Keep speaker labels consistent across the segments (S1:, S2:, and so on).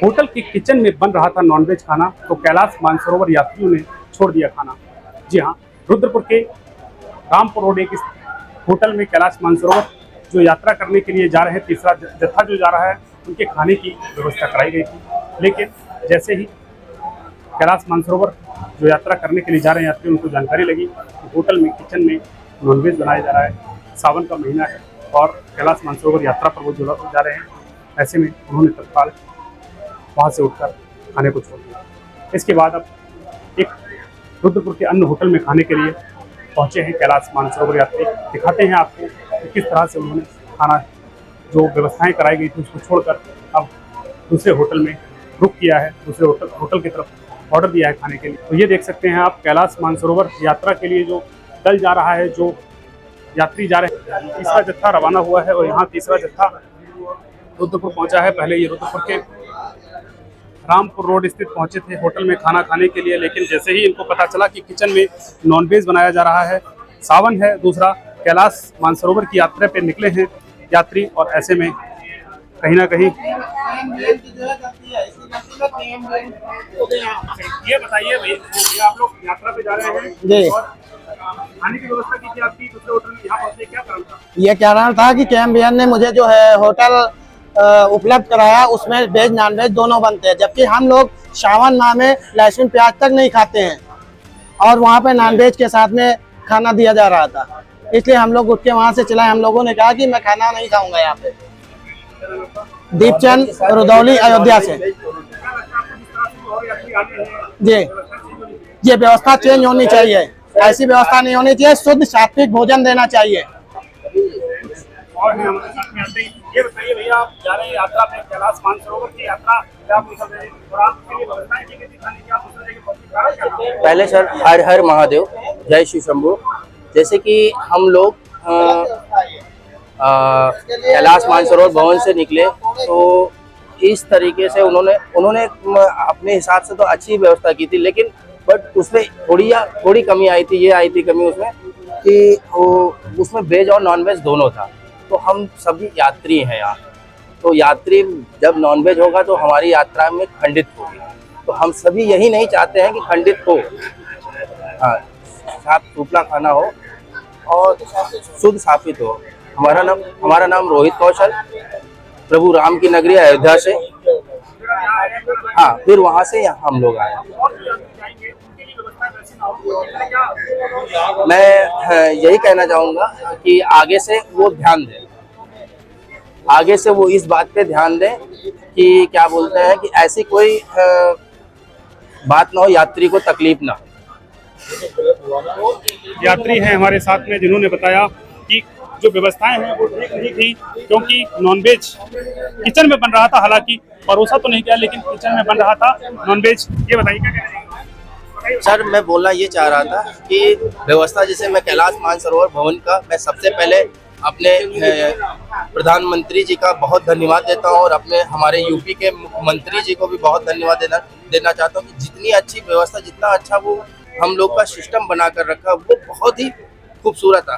S1: Hotel के kitchen में बन रहा था नॉनवेज खाना, तो कैलाश मानसरोवर यात्रियों ने छोड़ दिया खाना। जी हाँ, रुद्रपुर के रामपुर रोड एक होटल में कैलाश मानसरोवर जो यात्रा करने के लिए जा रहे हैं, तीसरा जत्था जो जा रहा है, उनके खाने की व्यवस्था कराई गई थी। लेकिन जैसे ही कैलाश मानसरोवर जो यात्रा करने के लिए जा रहे हैं यात्री, उनको जानकारी लगी कि होटल में किचन में नॉनवेज बनाया जा रहा है, सावन का महीना है और कैलाश मानसरोवर यात्रा पर वो जो जा रहे हैं, ऐसे में उन्होंने तत्काल वहाँ से उठकर खाने को छोड़ दिया। इसके बाद अब एक रुद्रपुर के अन्य होटल में खाने के लिए पहुँचे हैं कैलाश मानसरोवर यात्री। दिखाते हैं आपको कि किस तरह से उन्होंने खाना जो व्यवस्थाएं कराई गई थी उसको छोड़कर अब दूसरे होटल में रुक किया है, दूसरे होटल की तरफ ऑर्डर दिया है खाने के लिए। तो ये देख सकते हैं आप, कैलाश मानसरोवर यात्रा के लिए जो दल जा रहा है, जो यात्री जा रहे हैं, तीसरा जत्था रवाना हुआ है और यहाँ तीसरा जत्था रुद्रपुर पहुंचा है। पहले ये रुद्रपुर के रामपुर रोड स्थित पहुंचे थे होटल में खाना खाने के लिए, लेकिन जैसे ही इनको पता चला कि किचन में नॉनवेज बनाया जा रहा है, सावन है, दूसरा कैलाश मानसरोवर की यात्रा पे निकले हैं यात्री, और ऐसे में कहीं ना कहीं ये बताइए भैया, आप लोग यात्रा पे जा रहे हैं
S2: जी,
S1: और खाने की व्यवस्था की थी आपकी दूसरे होटल में, यहाँ पहुंचे क्या कारण था?
S2: ये क्या कारण था कि KMBN ने मुझे जो है होटल उपलब्ध कराया, उसमें वेज नॉन वेज दोनों बनते हैं, जबकि हम लोग सावन माह में लहसुन प्याज तक नहीं खाते हैं और वहाँ पे नॉन वेज के साथ में खाना दिया जा रहा था। इसलिए हम लोग उठ के वहाँ से चलाए। हम लोगों ने कहा कि मैं खाना नहीं खाऊंगा यहाँ पे। दीपचंद, रुदौली, अयोध्या से। जी, ये व्यवस्था चेंज होनी चाहिए, ऐसी व्यवस्था नहीं होनी चाहिए। शुद्ध सात्विक भोजन देना चाहिए।
S1: और हमारे साथ में आते ही ये बताइए भैया, आप जा रहे हैं यात्रा पे, कैलाश मानसरोवर की यात्रा, क्या आप निकल रहे हैं और आपके लिए व्यवस्थाएं की गई थी खाने की, आप दूसरे जगह पहुंचे?
S3: पहले सर हर हर महादेव, जय श्री शंभू। जैसे कि हम लोग कैलाश मानसरोवर भवन से निकले, तो इस तरीके से उन्होंने अपने हिसाब से तो अच्छी व्यवस्था की थी, लेकिन बट उसमें थोड़ी कमी आई थी। ये आई थी कमी उसमें कि उसमें वेज और नॉन वेज दोनों था। तो हम सभी यात्री हैं यहाँ, तो यात्री जब नॉनवेज होगा तो हमारी यात्रा में खंडित होगी। तो हम सभी यही नहीं चाहते हैं कि खंडित हो, हाँ, साफ सुथरा खाना हो और शुद्ध साफित हो। हमारा नाम रोहित कौशल, प्रभु राम की नगरी अयोध्या से। हाँ, फिर वहाँ से यहाँ हम लोग आए। मैं यही कहना चाहूँगा कि आगे से वो ध्यान दें, आगे से वो इस बात पे ध्यान दें कि क्या बोलते हैं कि ऐसी कोई बात ना हो, यात्री को तकलीफ ना हो।
S1: यात्री हैं हमारे साथ में जिन्होंने बताया कि जो व्यवस्थाएं हैं वो ठीक नहीं थी, क्योंकि नॉनवेज किचन में बन रहा था, हालांकि परोसा तो नहीं किया, लेकिन किचन में बन रहा था नॉनवेज। ये बताइए क्या कह रहे हैं
S3: सर? मैं बोलना ये चाह रहा था कि व्यवस्था, जैसे मैं कैलाश मानसरोवर भवन का मैं सबसे पहले अपने प्रधानमंत्री जी का बहुत धन्यवाद देता हूँ और अपने हमारे यूपी के मुख्यमंत्री जी को भी बहुत धन्यवाद देना चाहता हूँ कि जितनी अच्छी व्यवस्था, जितना अच्छा वो हम लोग का सिस्टम बना कर रखा, वो बहुत ही खूबसूरत था।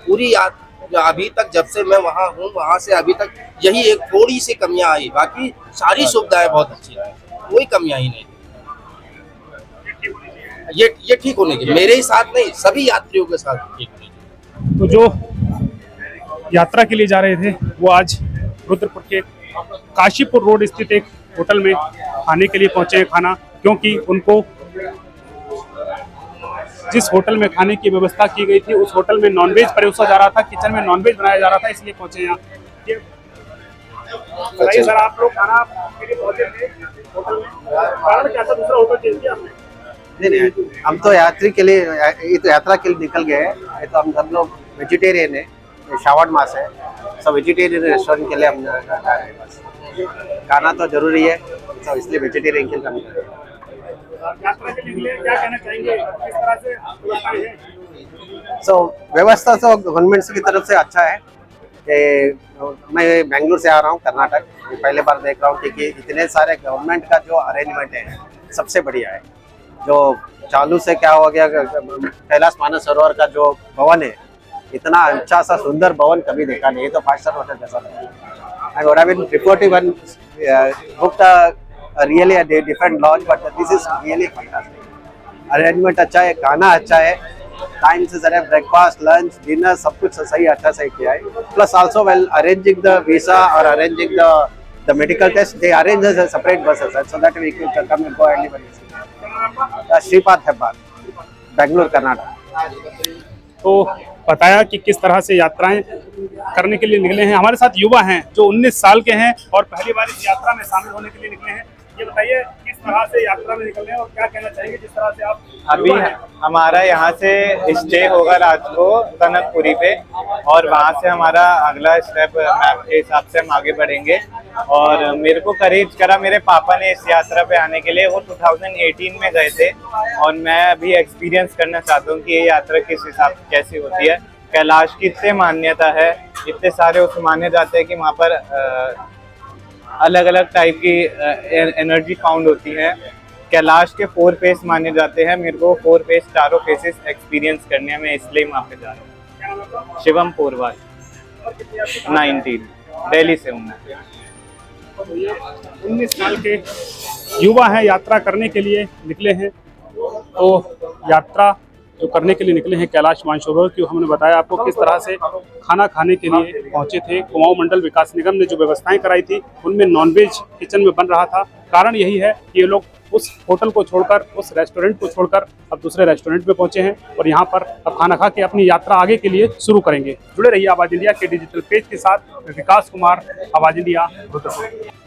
S3: पूरी अभी तक जब से मैं वहाँ हूँ, वहाँ से अभी तक यही एक थोड़ी सी कमियाँ आई, बाकी सारी सुविधाएं बहुत अच्छी है, कोई कमियाँ ही नहीं। ये ठीक होने की, मेरे ही साथ नहीं, सभी यात्रियों के साथ ठीक होने की।
S1: तो जो यात्रा के लिए जा रहे थे वो आज रुद्रपुर के काशीपुर रोड स्थित एक होटल में खाने के लिए पहुंचे हैं खाना, क्योंकि उनको जिस होटल में खाने की व्यवस्था की गई थी उस होटल में नॉनवेज परोसा जा रहा था, किचन में नॉनवेज बनाया जा रहा था, इसलिए पहुंचे यहाँ। बताइए सर, आप लोग खाना के लिए पहुंचे थे होटल में, कारण क्या था दूसरा होटल चेंज किया आपने?
S4: नहीं, हम तो यात्री के लिए, ये तो यात्रा के लिए निकल गए हैं। ये तो हम सब लोग वेजिटेरियन है, श्रावण मास है, सब वेजिटेरियन रेस्टोरेंट के लिए हम जा रहे हैं। बस खाना तो जरूरी है, तो इसलिए वेजिटेरियन के लिए हम जा रहे हैं।
S1: यात्रा के लिए क्या कहना चाहेंगे, किस तरह से व्यवस्थाएं हैं?
S4: व्यवस्था तो गवर्नमेंट की तरफ से अच्छा है। मैं बेंगलुरु से आ रहा हूँ, कर्नाटक, पहले बार देख रहा हूँ कि इतने सारे गवर्नमेंट का जो अरेंजमेंट है सबसे बढ़िया है। जो चालू से क्या हो गया, कैलाश मानसरोवर का जो भवन है, इतना अच्छा सा सुंदर भवन कभी देखा नहीं। ये तो 5 स्टार होटल जैसा लगा। I would have been reporting when booked really a different lodge, but this is really fantastic. Arrangement अच्छा है, खाना अच्छा है, टाइम से सारे ब्रेकफास्ट, लंच, डिनर सब कुछ सही अच्छा सही किया है. Plus also while arranging the visa or arranging the medical test, they arrange us a separate buses so that we could come and go anywhere easily. Shripad Hebbar, Bengaluru, Karnataka.
S1: तो बताया कि किस तरह से यात्राएं करने के लिए निकले हैं. हमारे साथ युवा हैं जो 19 साल के हैं और पहली बार इस यात्रा में शामिल होने के लिए निकले हैं. ये बताइए किस तरह से यात्रा में निकले हैं और क्या कहना चाहेंगे जिस तरह से आप
S5: अभी
S1: युवा हैं?
S5: हमारा यहाँ से स्टे होगा रात को कनकपुरी पे, और वहाँ से हमारा अगला स्टेप मैप के हिसाब से हम आगे बढ़ेंगे. और मेरे को करेज करा मेरे पापा ने इस यात्रा पे आने के लिए. वो 2018 में गए थे और मैं अभी एक्सपीरियंस करना चाहता हूँ कि ये यात्रा किस हिसाब कैसी होती है. कैलाश की इतने मान्यता है, इतने सारे उस माने जाते हैं कि वहाँ पर अलग अलग टाइप की एनर्जी फाउंड होती है. कैलाश के 4 फेस माने जाते हैं. मेरे को 4 फेस चारों फेसेस एक्सपीरियंस करने हैं, मैं इसलिए वहाँ पे जा रहा हूँ. शिवम पोरवाल, 19, दिल्ली से हूँ मैं.
S1: 19 साल के युवा हैं, यात्रा करने के लिए निकले हैं. तो यात्रा जो करने के लिए निकले हैं कैलाश मानसरोवर की, हमने बताया आपको किस तरह से खाना खाने के लिए पहुंचे थे. कुमाऊं मंडल विकास निगम ने जो व्यवस्थाएं कराई थी उनमें नॉनवेज किचन में बन रहा था. कारण यही है कि ये लोग उस होटल को छोड़कर, उस रेस्टोरेंट को छोड़कर अब दूसरे रेस्टोरेंट में पहुंचे हैं और यहाँ पर अब खाना खा के अपनी यात्रा आगे के लिए शुरू करेंगे. जुड़े रहिए आवाज़ इंडिया के डिजिटल पेज के साथ. विकास कुमार, आवाज़ इंडिया, रुद्रपुर.